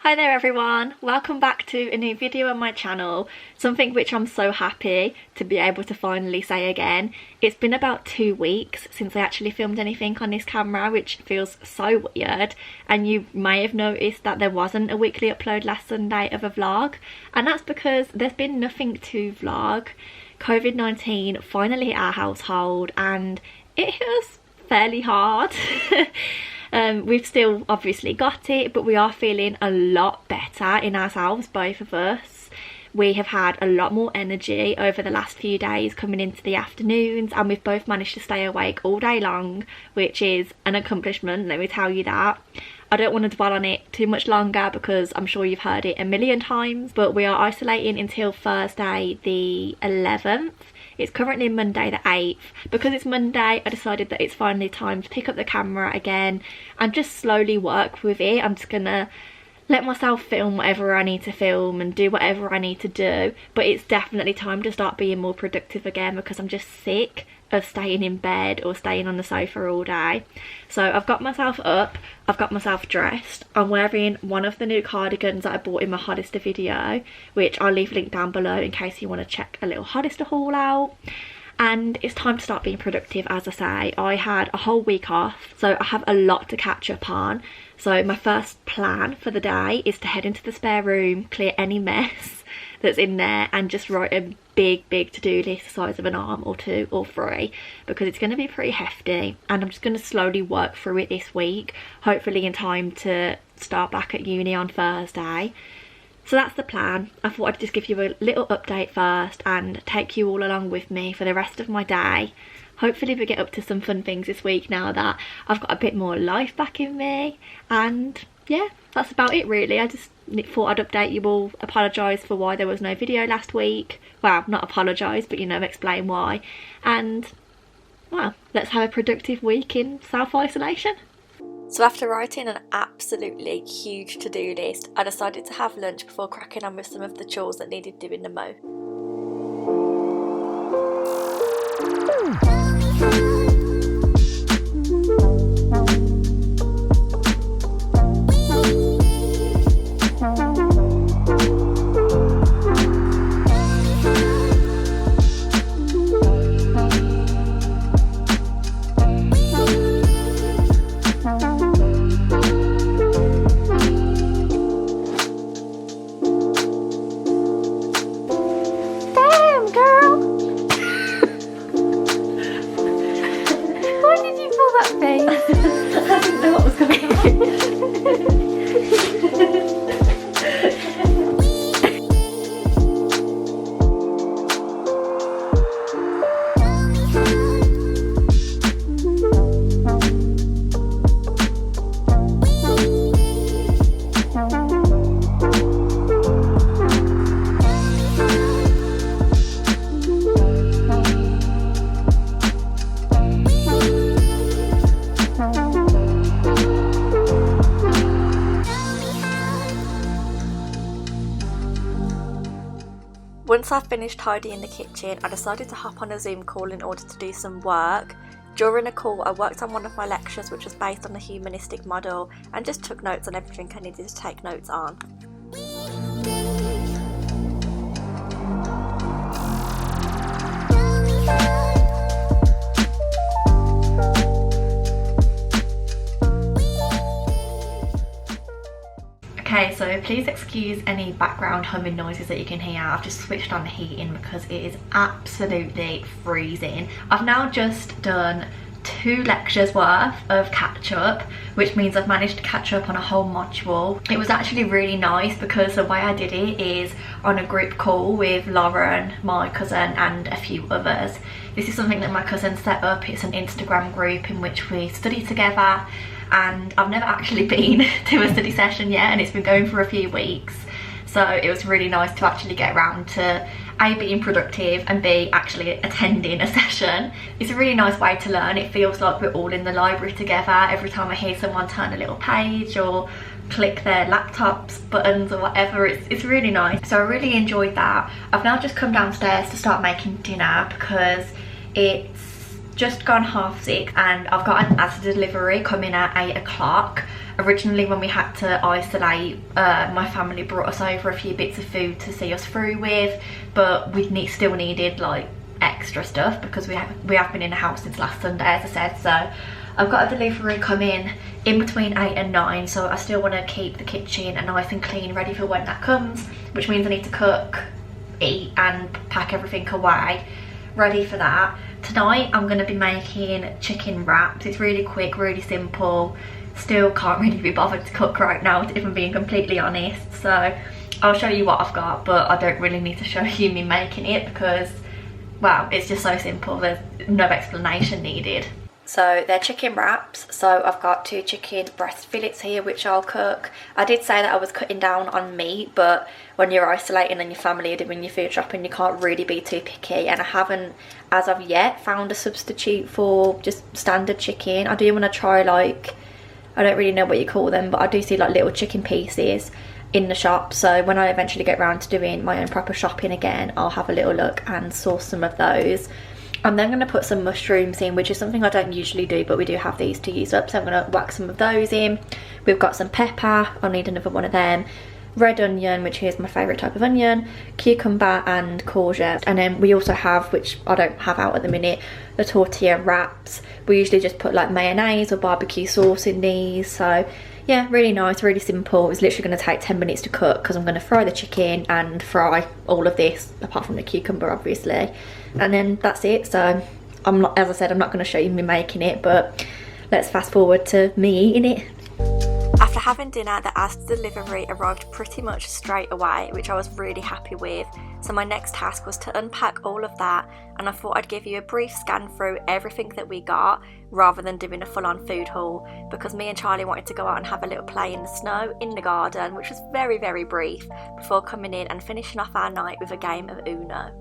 Hi there everyone, welcome back to a new video on my channel, something which I'm so happy to be able to finally say again. It's been about 2 weeks since I actually filmed anything on this camera, which feels so weird, and you may have noticed that there wasn't a weekly upload last Sunday of a vlog, and that's because there's been nothing to vlog. COVID-19 finally hit our household and it hit us fairly hard. We've still obviously got it, but we are feeling a lot better in ourselves, both of us. We have had a lot more energy over the last few days coming into the afternoons, and we've both managed to stay awake all day long, which is an accomplishment, let me tell you that. I don't want to dwell on it too much longer because I'm sure you've heard it a million times, but we are isolating until Thursday the 11th. It's currently Monday the 8th. Because it's Monday, I decided that it's finally time to pick up the camera again and just slowly work with it. I'm just gonna let myself film whatever I need to film and do whatever I need to do, but it's definitely time to start being more productive again because I'm just sick of staying in bed or staying on the sofa all day. So I've got myself up, I've got myself dressed, I'm wearing one of the new cardigans that I bought in my Hollister video, which I'll leave a link down below in case you want to check a little Hollister haul out. And it's time to start being productive. As I say, I had a whole week off, so I have a lot to catch up on. So my first plan for the day is to head into the spare room, clear any mess that's in there, and just write a big to-do list the size of an arm or 2 or 3, because it's going to be pretty hefty, and I'm just going to slowly work through it this week, hopefully in time to start back at uni on Thursday. So that's the plan. I thought I'd just give you a little update first and take you all along with me for the rest of my day. Hopefully we get up to some fun things this week now that I've got a bit more life back in me. And yeah, that's about it really. I just thought I'd update you all, apologise for why there was no video last week. Well, not apologise, but you know, explain why. And well, let's have a productive week in self-isolation. So after writing an absolutely huge to-do list, I decided to have lunch before cracking on with some of the chores that needed doing the most. Once I've finished tidying the kitchen, I decided to hop on a Zoom call in order to do some work. During a call, I worked on one of my lectures, which was based on the humanistic model, and just took notes on everything I needed to take notes on. Okay, so please excuse any background humming noises that you can hear. I've just switched on the heating because it is absolutely freezing. I've now just done 2 lectures worth of catch up, which means I've managed to catch up on a whole module. It was actually really nice because the way I did it is on a group call with Lauren, my cousin, and a few others. This is something that my cousin set up. It's an Instagram group in which we study together, and I've never actually been to a study session yet, and it's been going for a few weeks, so it was really nice to actually get around to A, being productive, and B, actually attending a session. It's a really nice way to learn. It feels like we're all in the library together. Every time I hear someone turn a little page or click their laptops buttons or whatever, it's really nice. So I really enjoyed that. I've now just come downstairs to start making dinner because it's just gone 6:30 and I've got an Asda delivery coming at 8 o'clock. Originally when we had to isolate, my family brought us over a few bits of food to see us through with, but we still needed like extra stuff because we have been in the house since last Sunday, as I said. So I've got a delivery coming in between 8 and 9, so I still want to keep the kitchen nice and clean, ready for when that comes, which means I need to cook, eat and pack everything away, ready for that. Tonight I'm going to be making chicken wraps. It's really quick, really simple. Still can't really be bothered to cook right now, if I'm being completely honest. So I'll show you what I've got, but I don't really need to show you me making it because, well, it's just so simple. There's no explanation needed. So they're chicken wraps. So I've got 2 chicken breast fillets here, which I'll cook. I did say that I was cutting down on meat, but when you're isolating and your family are doing your food shopping, you can't really be too picky. And I haven't, as of yet, found a substitute for just standard chicken. I do want to try, like, I don't really know what you call them, but I do see like little chicken pieces in the shop. So when I eventually get around to doing my own proper shopping again, I'll have a little look and source some of those. I'm then going to put some mushrooms in, which is something I don't usually do, but we do have these to use up, so I'm going to whack some of those in. We've got some pepper, I'll need another one of them, red onion, which is my favourite type of onion, cucumber and courgette, and then we also have, which I don't have out at the minute, the tortilla wraps. We usually just put like mayonnaise or barbecue sauce in these. So yeah, really nice, really simple. It's literally going to take 10 minutes to cook because I'm going to fry the chicken and fry all of this, apart from the cucumber obviously, and then that's it. So I'm not, as I said, I'm not going to show you me making it, but let's fast forward to me eating it. After having dinner, the Asda delivery arrived pretty much straight away, which I was really happy with. So my next task was to unpack all of that, and I thought I'd give you a brief scan through everything that we got rather than doing a full-on food haul, because me and Charlie wanted to go out and have a little play in the snow in the garden, which was very, very brief, before coming in and finishing off our night with a game of Uno.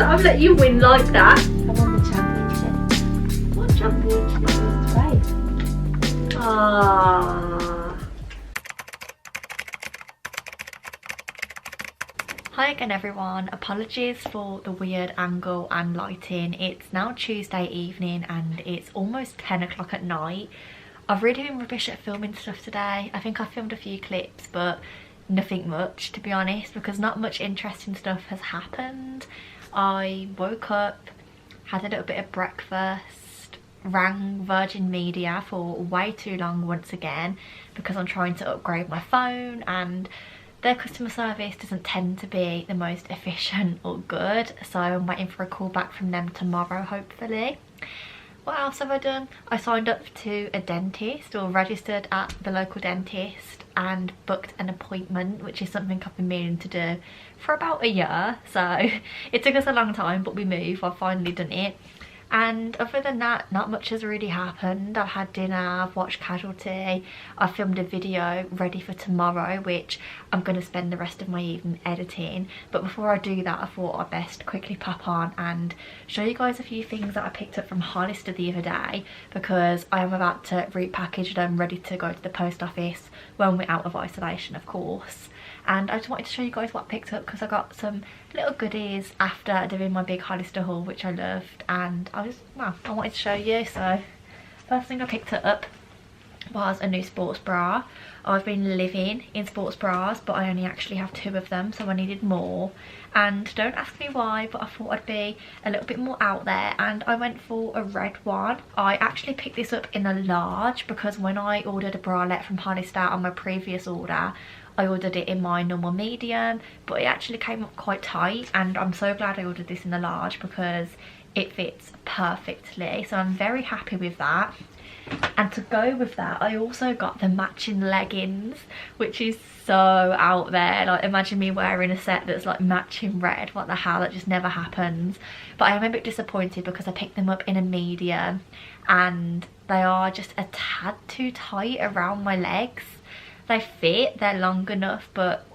I've let you win like that. I won the championship. What championship? It was great. Ah. Hi again everyone, apologies for the weird angle and lighting. It's now Tuesday evening and it's almost 10 o'clock at night. I've really been rubbish at filming stuff today. I think I filmed a few clips, but nothing much, to be honest, because not much interesting stuff has happened. I woke up, had a little bit of breakfast, rang Virgin Media for way too long once again because I'm trying to upgrade my phone and their customer service doesn't tend to be the most efficient or good, so I'm waiting for a call back from them tomorrow hopefully. What else have I done? I signed up to a dentist, or registered at the local dentist and booked an appointment, which is something I've been meaning to do for about a year. So it took us a long time, but we moved. I've finally done it. And other than that, not much has really happened. I've had dinner, I've watched Casualty, I filmed a video ready for tomorrow, which I'm going to spend the rest of my evening editing. But before I do that, I thought I'd best quickly pop on and show you guys a few things that I picked up from Hollister the other day, because I am about to repackage them, ready to go to the post office when we're out of isolation, of course. And I just wanted to show you guys what I picked up because I got some little goodies after doing my big Hollister haul, which I loved, and I wanted to show you. So first thing I picked up was a new sports bra. I've been living in sports bras, but I only actually have 2 of them, so I needed more. And don't ask me why, but I thought I'd be a little bit more out there, and I went for a red one. I actually picked this up in a large because when I ordered a bralette from Hollister on my previous order, I ordered it in my normal medium, but it actually came up quite tight, and I'm so glad I ordered this in the large because it fits perfectly. So I'm very happy with that. And to go with that, I also got the matching leggings, which is so out there. Like, imagine me wearing a set that's like matching red. What the hell, that just never happens. But I am a bit disappointed because I picked them up in a medium and they are just a tad too tight around my legs. They fit, they're long enough, but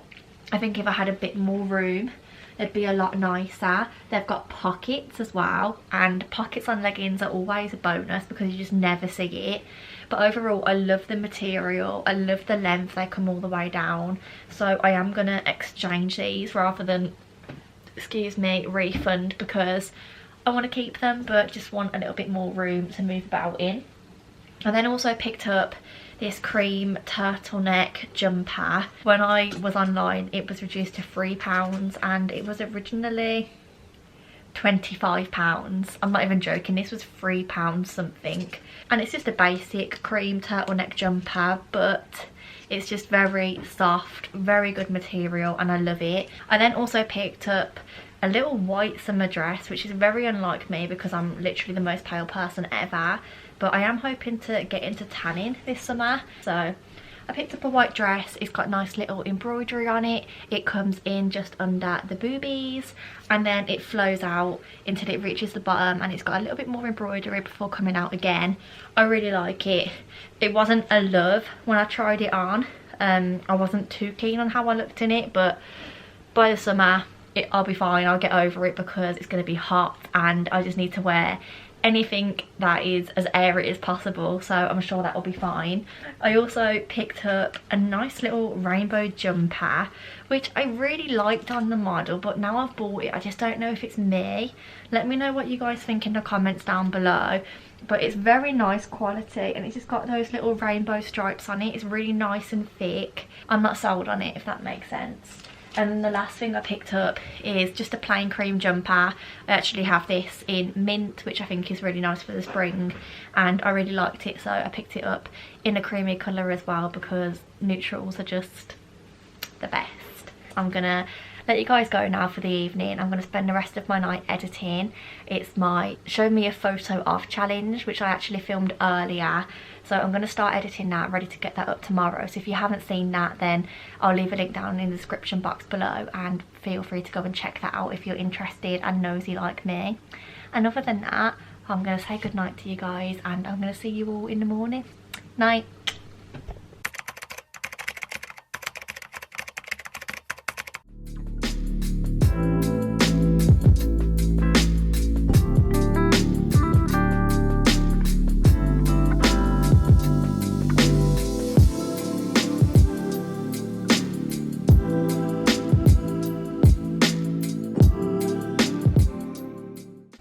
I think if I had a bit more room it'd be a lot nicer. They've got pockets as well, and pockets on leggings are always a bonus because you just never see it. But overall, I love the material, I love the length, they come all the way down. So I am gonna exchange these rather than, excuse me, refund, because I want to keep them but just want a little bit more room to move about in. And then also picked up this cream turtleneck jumper. When I was online it was reduced to £3 and it was originally £25. I'm not even joking, this was £3 something. And it's just a basic cream turtleneck jumper, but it's just very soft, very good material, and I love it. I then also picked up a little white summer dress, which is very unlike me because I'm literally the most pale person ever, but I am hoping to get into tanning this summer. So I picked up a white dress. It's got nice little embroidery on it. It comes in just under the boobies and then it flows out until it reaches the bottom, and it's got a little bit more embroidery before coming out again. I really like it. It wasn't a love when I tried it on. I wasn't too keen on how I looked in it, but by the summer I'll be fine. I'll get over it because it's going to be hot and I just need to wear anything that is as airy as possible, so I'm sure that will be fine. I also picked up a nice little rainbow jumper, which I really liked on the model, but now I've bought it, I just don't know if it's me. Let me know what you guys think in the comments down below. But it's very nice quality and it's just got those little rainbow stripes on it. It's really nice and thick. I'm not sold on it, if that makes sense. And then the last thing I picked up is just a plain cream jumper. I actually have this in mint, which I think is really nice for the spring, and I really liked it, so I picked it up in a creamy colour as well because neutrals are just the best. I'm gonna let you guys go now for the evening. I'm gonna spend the rest of my night editing. It's my show me a photo of challenge, which I actually filmed earlier. So I'm going to start editing that, ready to get that up tomorrow. So if you haven't seen that, then I'll leave a link down in the description box below, and feel free to go and check that out if you're interested and nosy like me. And other than that, I'm going to say goodnight to you guys, and I'm going to see you all in the morning. Night.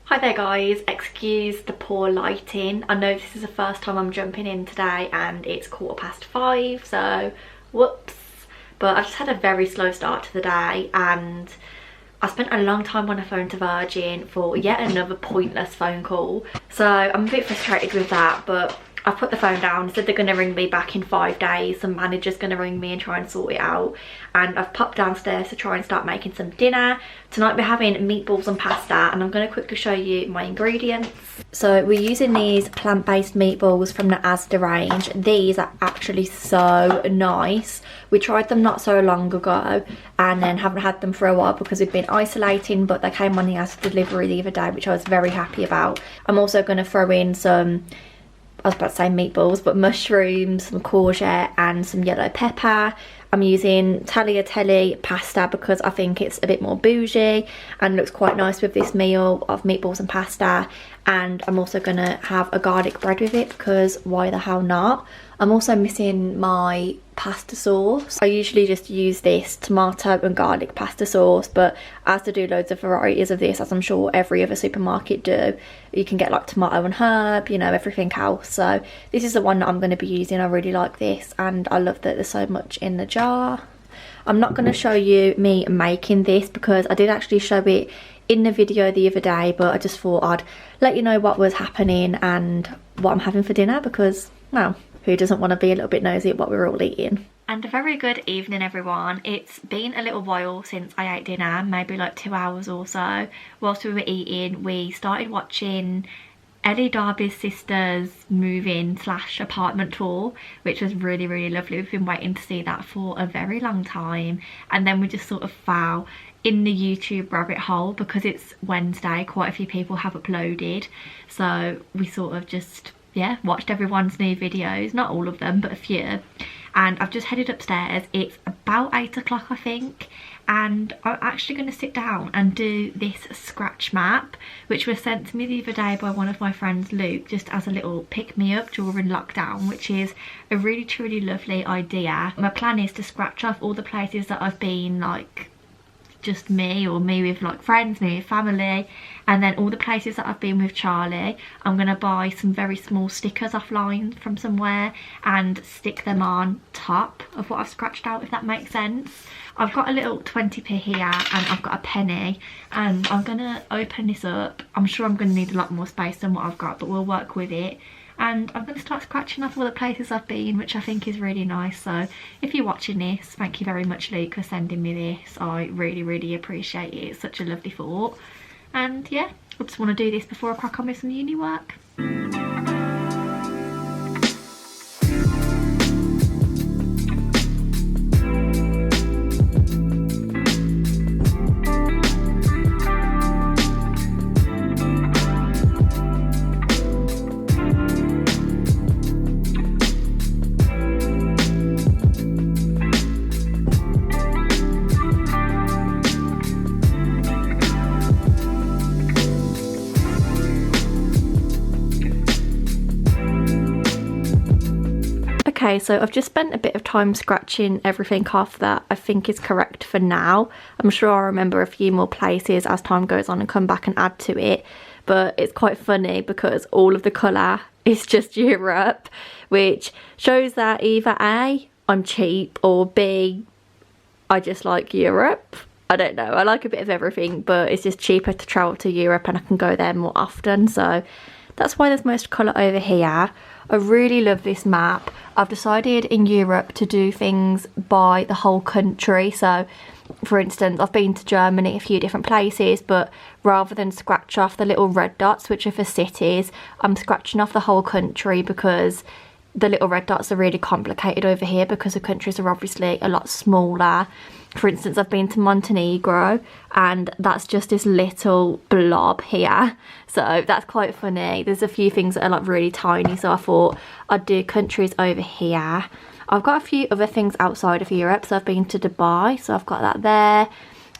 Hi there guys, excuse the poor lighting. I know this is the first time I'm jumping in today and it's 5:15, so whoops. But I just had a very slow start to the day and I spent a long time on the phone to Virgin for yet another pointless phone call. So I'm a bit frustrated with that, but I've put the phone down, said they're going to ring me back in 5 days. Some manager's going to ring me and try and sort it out. And I've popped downstairs to try and start making some dinner. Tonight we're having meatballs and pasta, and I'm going to quickly show you my ingredients. So we're using these plant-based meatballs from the Asda range. These are actually so nice. We tried them not so long ago and then haven't had them for a while because we've been isolating, but they came on the Asda delivery the other day, which I was very happy about. I'm also going to throw in some, I was about to say meatballs, but mushrooms, some courgette and some yellow pepper. I'm using tagliatelle pasta because I think it's a bit more bougie and looks quite nice with this meal of meatballs and pasta. And I'm also gonna have a garlic bread with it because why the hell not? I'm also missing my pasta sauce. I usually just use this tomato and garlic pasta sauce, but as to do loads of varieties of this, as I'm sure every other supermarket do, you can get like tomato and herb, you know, everything else. So this is the one that I'm going to be using. I really like this and I love that there's so much in the jar. I'm not going to show you me making this because I did actually show it in the video the other day, but I just thought I'd let you know what was happening and what I'm having for dinner because, well, who doesn't want to be a little bit nosy at what we're all eating? And a very good evening, everyone. It's been a little while since I ate dinner, maybe like 2 hours or so. Whilst we were eating, we started watching Ellie Darby's sister's move-in / apartment tour, which was really, really lovely. We've been waiting to see that for a very long time. And then we just sort of fell in the YouTube rabbit hole because it's Wednesday. Quite a few people have uploaded. So we sort of just, yeah, watched everyone's new videos. Not all of them, but a few. And I've just headed upstairs. It's about 8 o'clock, I think. And I'm actually going to sit down and do this scratch map, which was sent to me the other day by one of my friends, Luke, just as a little pick-me-up during lockdown, which is a really, truly lovely idea. My plan is to scratch off all the places that I've been, like, just me or me with like friends, me with family, and then all the places that I've been with Charlie. I'm gonna buy some very small stickers offline from somewhere and stick them on top of what I've scratched out, if that makes sense. I've got a little 20p here and I've got a penny, and I'm gonna open this up. I'm sure I'm gonna need a lot more space than what I've got, but we'll work with it. And I'm going to start scratching off all the places I've been, which I think is really nice. So if you're watching this, thank you very much, Luke, for sending me this. I really, really appreciate it. It's such a lovely thought. And yeah, I just want to do this before I crack on with some uni work. Okay, so I've just spent a bit of time scratching everything off that I think is correct for now. I'm sure I'll remember a few more places as time goes on and come back and add to it. But it's quite funny because all of the colour is just Europe, which shows that either A, I'm cheap, or B, I just like Europe. I don't know, I like a bit of everything, but it's just cheaper to travel to Europe and I can go there more often. So that's why there's most colour over here. I really love this map. I've decided in Europe to do things by the whole country. So for instance, I've been to Germany, a few different places, but rather than scratch off the little red dots, which are for cities, I'm scratching off the whole country because the little red dots are really complicated over here because the countries are obviously a lot smaller. For instance, I've been to Montenegro and that's just this little blob here. So that's quite funny. There's a few things that are like really tiny, so I thought I'd do countries over here. I've got a few other things outside of Europe. So I've been to Dubai, so I've got that there.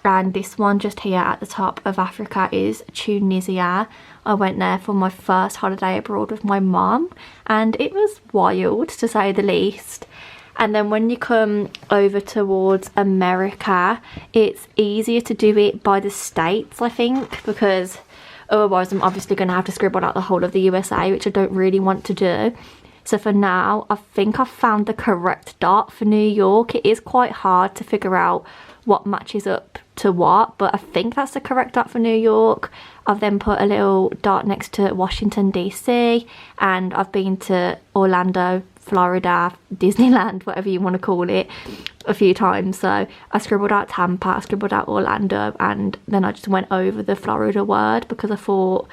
And this one just here at the top of Africa is Tunisia. I went there for my first holiday abroad with my mum and it was wild, to say the least. And then when you come over towards America, it's easier to do it by the states, I think, because otherwise I'm obviously going to have to scribble out the whole of the USA, which I don't really want to do. So for now, I think I've found the correct dot for New York. It is quite hard to figure out what matches up to what, but I think that's the correct dot for New York. I've then put a little dot next to Washington DC, and I've been to Orlando, Florida, Disneyland, whatever you want to call it, a few times. So I scribbled out Tampa, I scribbled out Orlando, and then I just went over the Florida word because I thought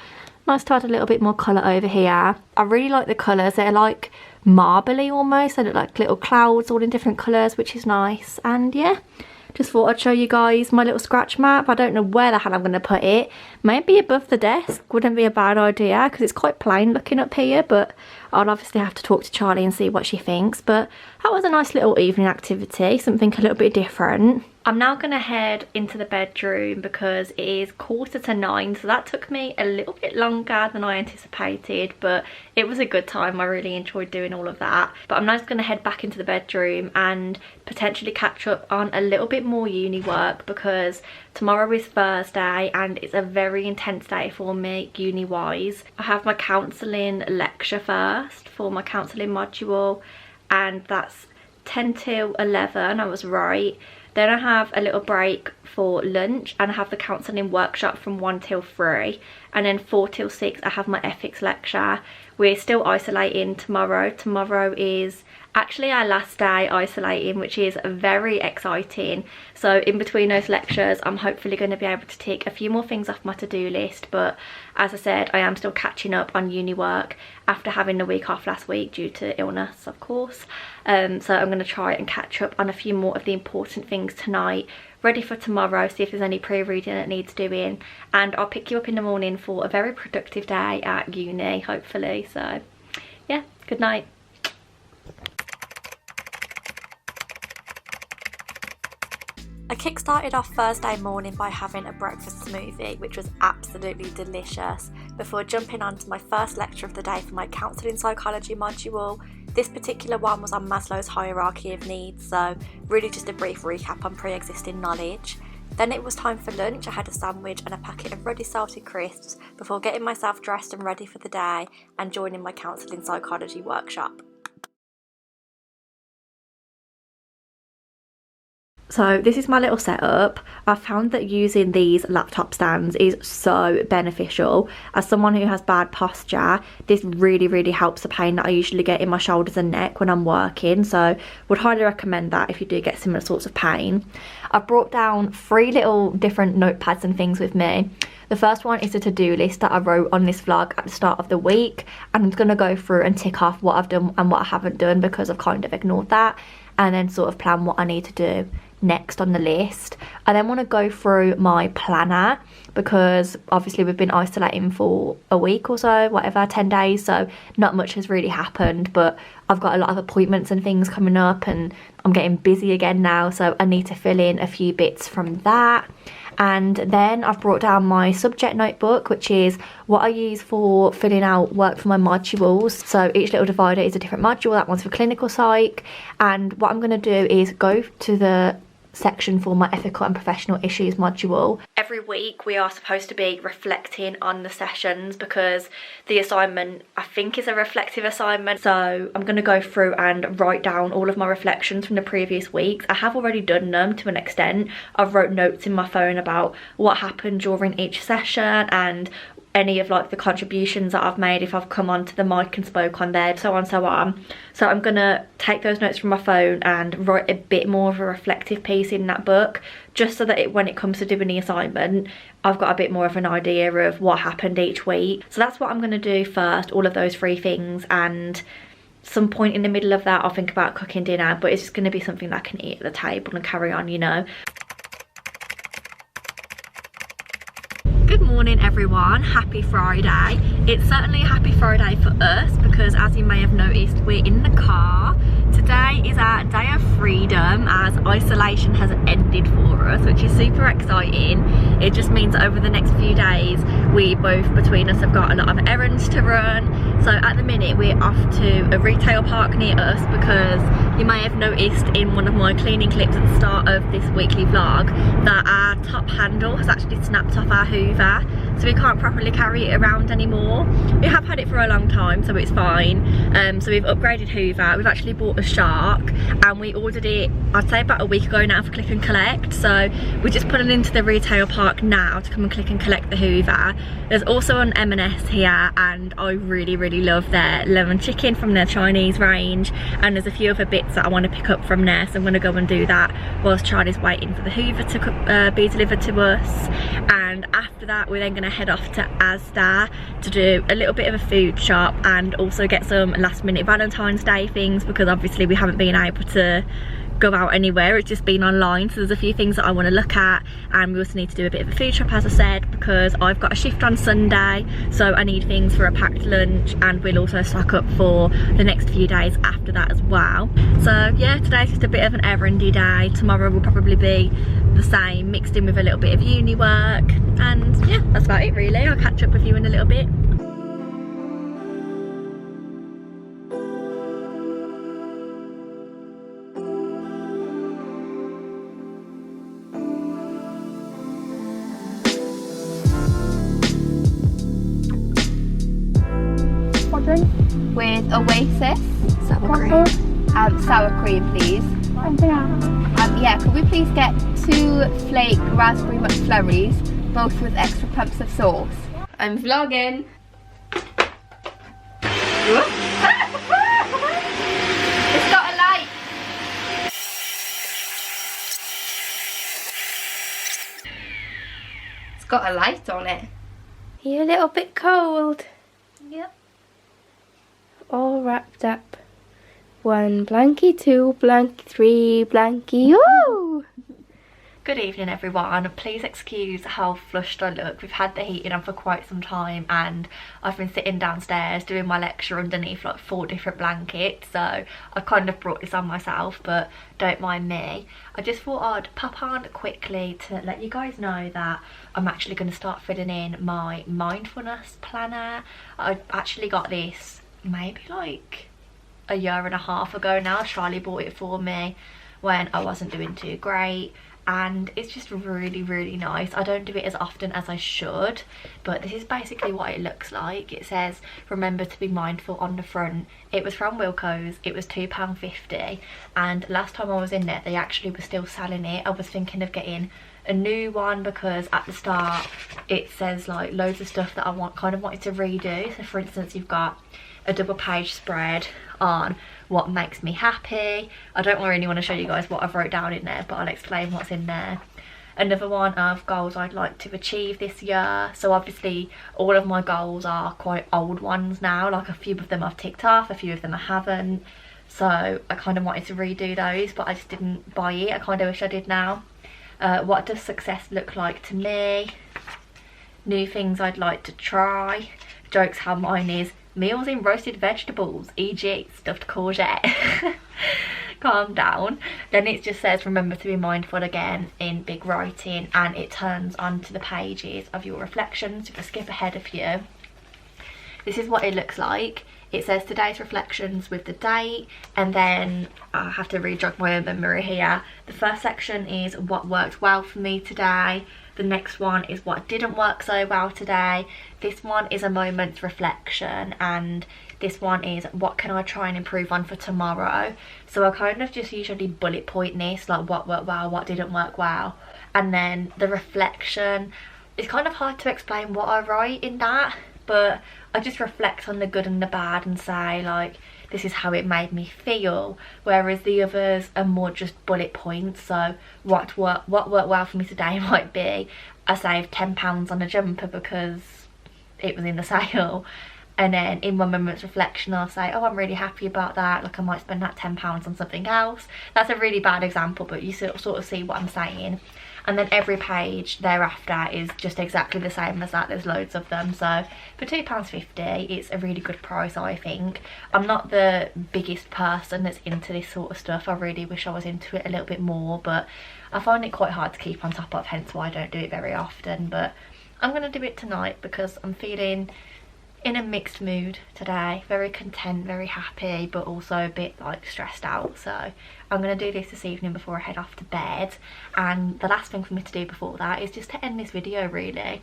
nice to add a little bit more colour over here. I really like the colours. They're like marbly almost. They look like little clouds all in different colours, which is nice. And yeah, just thought I'd show you guys my little scratch map. I don't know where the hell I'm going to put it. Maybe above the desk wouldn't be a bad idea because it's quite plain looking up here, but I'll obviously have to talk to Charlie and see what she thinks. But that was a nice little evening activity, something a little bit different. I'm now going to head into the bedroom because it is 9:15, so that took me a little bit longer than I anticipated, but it was a good time. I really enjoyed doing all of that. But I'm now just going to head back into the bedroom and potentially catch up on a little bit more uni work because tomorrow is Thursday and it's a very intense day for me uni wise. I have my counselling lecture first for my counselling module, and that's 10 till 11. I was right. Then I have a little break for lunch and I have the counselling workshop from 1 till 3, and then 4 till 6 I have my ethics lecture. We're still isolating tomorrow. Tomorrow is actually our last day isolating, which is very exciting. So in between those lectures I'm hopefully going to be able to tick a few more things off my to-do list, but as I said, I am still catching up on uni work after having the week off last week due to illness, of course. So I'm going to try and catch up on a few more of the important things tonight, ready for tomorrow, see if there's any pre-reading that needs doing, and I'll pick you up in the morning for a very productive day at uni, hopefully. So yeah, good night. I kick-started off Thursday morning by having a breakfast smoothie, which was absolutely delicious, before jumping on to my first lecture of the day for my counselling psychology module. This particular one was on Maslow's hierarchy of needs, so really just a brief recap on pre-existing knowledge. Then it was time for lunch. I had a sandwich and a packet of ready salted crisps before getting myself dressed and ready for the day and joining my counselling psychology workshop. So this is my little setup. I found that using these laptop stands is so beneficial. As someone who has bad posture, this really helps the pain that I usually get in my shoulders and neck when I'm working, so would highly recommend that if you do get similar sorts of pain. I've brought down 3 little different notepads and things with me. The first one is a to-do list that I wrote on this vlog at the start of the week, and I'm going to go through and tick off what I've done and what I haven't done because I've kind of ignored that, and then sort of plan what I need to do next on the list. I then want to go through my planner because obviously we've been isolating for a week or so, whatever, 10 days, so not much has really happened, but I've got a lot of appointments and things coming up and I'm getting busy again now, so I need to fill in a few bits from that. And then I've brought down my subject notebook, which is what I use for filling out work for my modules. So each little divider is a different module. That one's for clinical psych, and what I'm going to do is go to the section for my ethical and professional issues module. Every week we are supposed to be reflecting on the sessions because the assignment I think is a reflective assignment, so I'm going to go through and write down all of my reflections from the previous weeks. I have already done them to an extent. I've wrote notes in my phone about what happened during each session and any of like the contributions that I've made if I've come onto the mic and spoke on there, so on so on. So I'm gonna take those notes from my phone and write a bit more of a reflective piece in that book, just so that when it comes to doing the assignment I've got a bit more of an idea of what happened each week. So that's what I'm gonna do first, all of those 3 things, and some point in the middle of that I'll think about cooking dinner, but it's just gonna be something that I can eat at the table and carry on, you know. Good morning everyone, happy Friday. It's certainly a happy Friday for us because, as you may have noticed, we're in the car. Today is our day of freedom as isolation has ended for us, which is super exciting. It just means that over the next few days we both between us have got a lot of errands to run. So at the minute we're off to a retail park near us because you may have noticed in one of my cleaning clips at the start of this weekly vlog that our top handle has actually snapped off our hoover, so we can't properly carry it around anymore. We have had it for a long time, so it's fine. So we've upgraded hoover. We've actually bought a shark and we ordered it I'd say about a week ago now for click and collect, so we're just putting it into the retail park now to come and click and collect the hoover. There's also an M&S here and I really love their lemon chicken from their Chinese range, and there's a few other bits that I want to pick up from there, so I'm going to go and do that whilst Charlie's waiting for the hoover to be delivered to us. And after that we're then going to head off to Asda to do a little bit of a food shop and also get some last minute Valentine's Day things, because obviously we haven't been able to go out anywhere. It's just been online, so there's a few things that I want to look at, and we also need to do a bit of a food shop, as I said, because I've got a shift on Sunday, so I need things for a packed lunch, and we'll also stock up for the next few days after that as well. So yeah, today's just a bit of an errandy day. Tomorrow will probably be the same, mixed in with a little bit of uni work, and yeah, that's about it really. I'll catch up with you in a little bit. With Oasis Sour cream. sour cream, please. Yeah, could we please get 2 flake raspberry McFlurries, both with extra pumps of sauce? I'm vlogging. It's got a light. It's got a light on it. You're a little bit cold. Yep. All wrapped up. 1 blankie, 2 blankie, 3 blankie. Ooh! Good evening everyone. Please excuse how flushed I look. We've had the heating on for quite some time, and I've been sitting downstairs doing my lecture underneath like 4 different blankets, so I kind of brought this on myself, but don't mind me. I just thought I'd pop on quickly to let you guys know that I'm actually going to start filling in my mindfulness planner. I actually got this maybe like a year and a half ago now. Charlie bought it for me when I wasn't doing too great, and it's just really nice. I don't do it as often as I should, but this is basically what it looks like. It says remember to be mindful on the front. It was from Wilko's. It was £2.50, and last time I was in there they actually were still selling it. I was thinking of getting a new one because at the start it says like loads of stuff that I wanted to redo. So for instance, you've got a double page spread on what makes me happy. I don't really want to show you guys what I've wrote down in there, but I'll explain what's in there. Another one of goals I'd like to achieve this year. So obviously all of my goals are quite old ones now, like a few of them I've ticked off, a few of them I haven't, so I kind of wanted to redo those, but I just didn't buy it. I kind of wish I did now. What does success look like to me? New things I'd like to try. Jokes how mine is meals in roasted vegetables, e.g. stuffed courgette. Calm down. Then it just says remember to be mindful again in big writing, and it turns onto the pages of your reflections. If I skip ahead a few, this is what it looks like. It says today's reflections with the date, and then I have to re-jog my own memory here. The first section is what worked well for me today. The next one is what didn't work so well today. This one is a moment's reflection, and this one is what can I try and improve on for tomorrow. So I kind of just usually bullet point this, like what worked well, what didn't work well. And then the reflection, it's kind of hard to explain what I write in that, but I just reflect on the good and the bad and say like this is how it made me feel, whereas the others are more just bullet points. So what worked well for me today might be I saved £10 on a jumper because it was in the sale, and then in my moment's reflection I'll say oh I'm really happy about that, like I might spend that £10 on something else. That's a really bad example, but you sort of see what I'm saying. And then every page thereafter is just exactly the same as that. There's loads of them, so for £2.50 it's a really good price, I think. I'm not the biggest person that's into this sort of stuff. I really wish I was into it a little bit more, but I find it quite hard to keep on top of, hence why I don't do it very often. But I'm going to do it tonight because I'm feeling in a mixed mood today. Very content, very happy, but also a bit like stressed out. So I'm going to do this evening before I head off to bed. And the last thing for me to do before that is just to end this video really.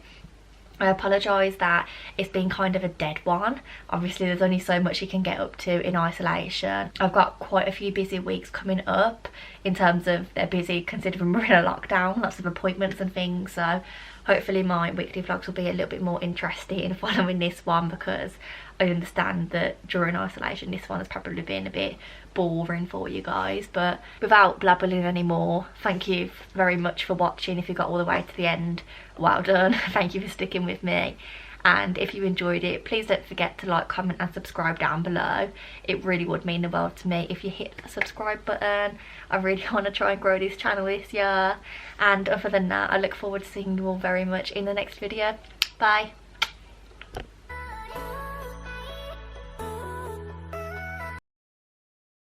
I apologise that it's been kind of a dead one. Obviously there's only so much you can get up to in isolation. I've got quite a few busy weeks coming up, in terms of they're busy considering we're in a lockdown, lots of appointments and things, so hopefully my weekly vlogs will be a little bit more interesting following this one, because I understand that during isolation this one has probably been a bit boring for you guys. But without blabbering anymore, thank you very much for watching. If you got all the way to the end, well done. Thank you for sticking with me, And if you enjoyed it, please don't forget to like, comment and subscribe down below. It really would mean the world to me if you hit the subscribe button. I really want to try and grow this channel this year. And other than that, I look forward to seeing you all very much in the next video. Bye.